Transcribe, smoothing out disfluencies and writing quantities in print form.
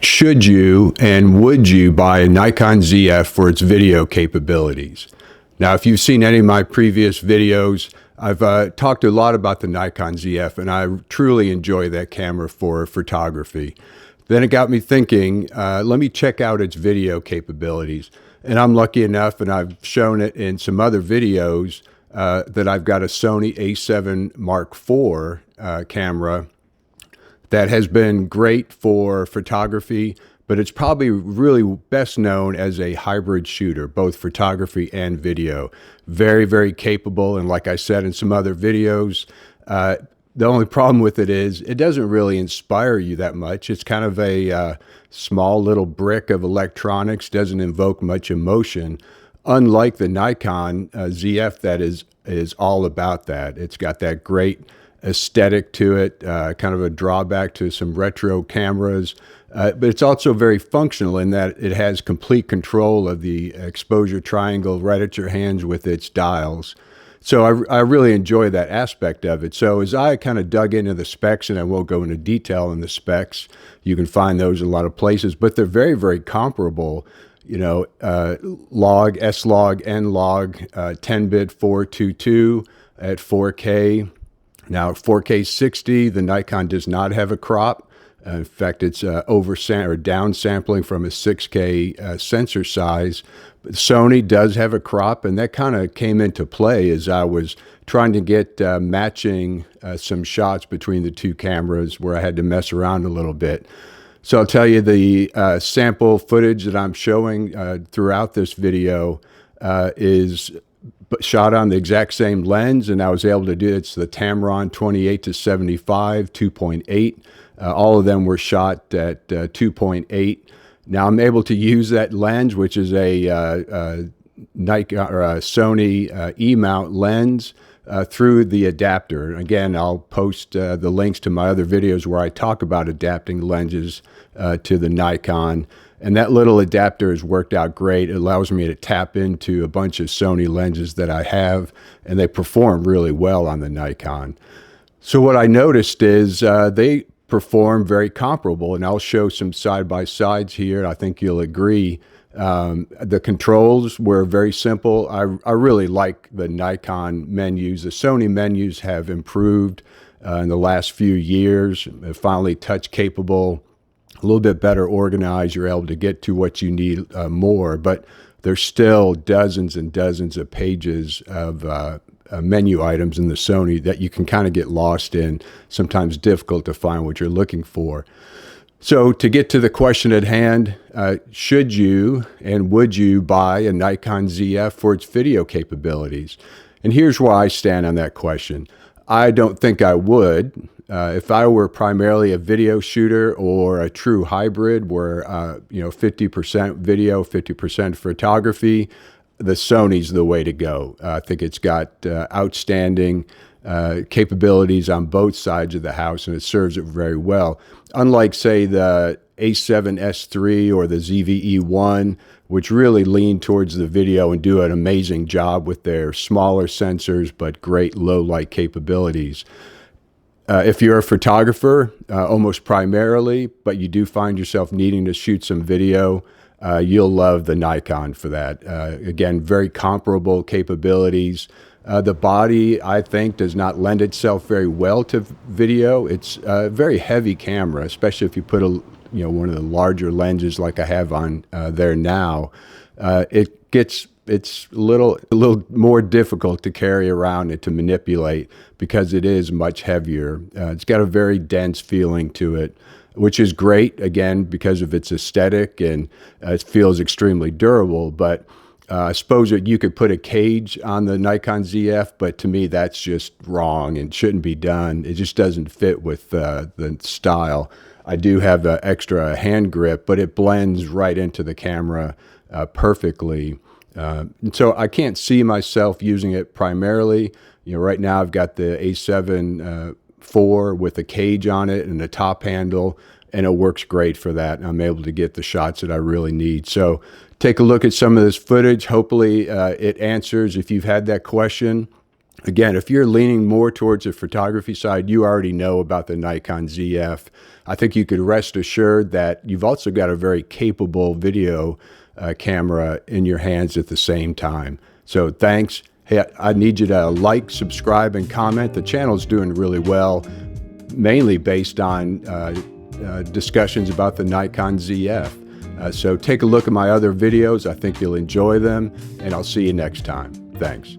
Should you and would you buy a Nikon ZF for its video capabilities? Now, if you've seen any of my previous videos, I've talked a lot about the Nikon ZF, and I truly enjoy that camera for photography. Then it got me thinking, let me check out its video capabilities. And I'm lucky enough, and I've shown it in some other videos, that I've got a Sony A7 Mark IV camera that has been great for photography, but it's probably really best known as a hybrid shooter, both photography and video. Very, very capable. And like I said in some other videos, the only problem with it is it doesn't really inspire you that much. It's kind of a small little brick of electronics, doesn't invoke much emotion, unlike the Nikon ZF that is all about that. It's got that great aesthetic to it, kind of a drawback to some retro cameras, but it's also very functional in that it has complete control of the exposure triangle right at your hands with its dials. So I really enjoy that aspect of it. So as I kind of dug into the specs, and I won't go into detail in the specs, you can find those in a lot of places, but they're very, very comparable. You know, log, S-log, N-log, 10-bit 422 at 4K. Now, 4K 60, the Nikon does not have a crop. In fact, it's downsampling from a 6K sensor size. But Sony does have a crop, and that kind of came into play as I was trying to get matching some shots between the two cameras where I had to mess around a little bit. So I'll tell you the sample footage that I'm showing throughout this video is shot on the exact same lens, and I was able to do it. It's the Tamron 28-75 2.8. All of them were shot at 2.8. Now I'm able to use that lens, which is a Nikon or a Sony E-mount lens, through the adapter. Again, I'll post the links to my other videos where I talk about adapting lenses to the Nikon. And that little adapter has worked out great. It allows me to tap into a bunch of Sony lenses that I have, and they perform really well on the Nikon. So what I noticed is they perform very comparable, and I'll show some side-by-sides here. I think you'll agree. The controls were very simple. I really like the Nikon menus. The Sony menus have improved in the last few years. They're finally touch capable, a little bit better organized. You're able to get to what you need more, but there's still dozens and dozens of pages of menu items in the Sony that you can kind of get lost in, sometimes difficult to find what you're looking for. So to get to the question at hand, should you and would you buy a Nikon ZF for its video capabilities? And here's where I stand on that question. I don't think I would. If I were primarily a video shooter or a true hybrid where 50% video, 50% photography, the Sony's the way to go. I think it's got outstanding capabilities on both sides of the house, and it serves it very well. Unlike, say, the A7S III or the ZVE1, which really lean towards the video and do an amazing job with their smaller sensors but great low light capabilities. If you're a photographer, almost primarily, but you do find yourself needing to shoot some video, you'll love the Nikon for that. Again, very comparable capabilities. The body, I think, does not lend itself very well to video. It's a very heavy camera, especially if you put one of the larger lenses like I have on there now. It's a little more difficult to carry around and to manipulate because it is much heavier. It's got a very dense feeling to it, which is great, again, because of its aesthetic, and it feels extremely durable. But I suppose that you could put a cage on the Nikon ZF, but to me that's just wrong and shouldn't be done. It just doesn't fit with the style. I do have an extra hand grip, but it blends right into the camera perfectly. So I can't see myself using it primarily. Right now I've got the A7IV with a cage on it and a top handle, and it works great for that. I'm able to get the shots that I really need. So take a look at some of this footage. Hopefully it answers if you've had that question. Again, if you're leaning more towards the photography side, you already know about the Nikon ZF. I think you could rest assured that you've also got a very capable video camera in your hands at the same time. So thanks. Hey, I need you to like, subscribe, and comment. The channel's doing really well, mainly based on discussions about the Nikon ZF. So take a look at my other videos. I think you'll enjoy them, and I'll see you next time. Thanks.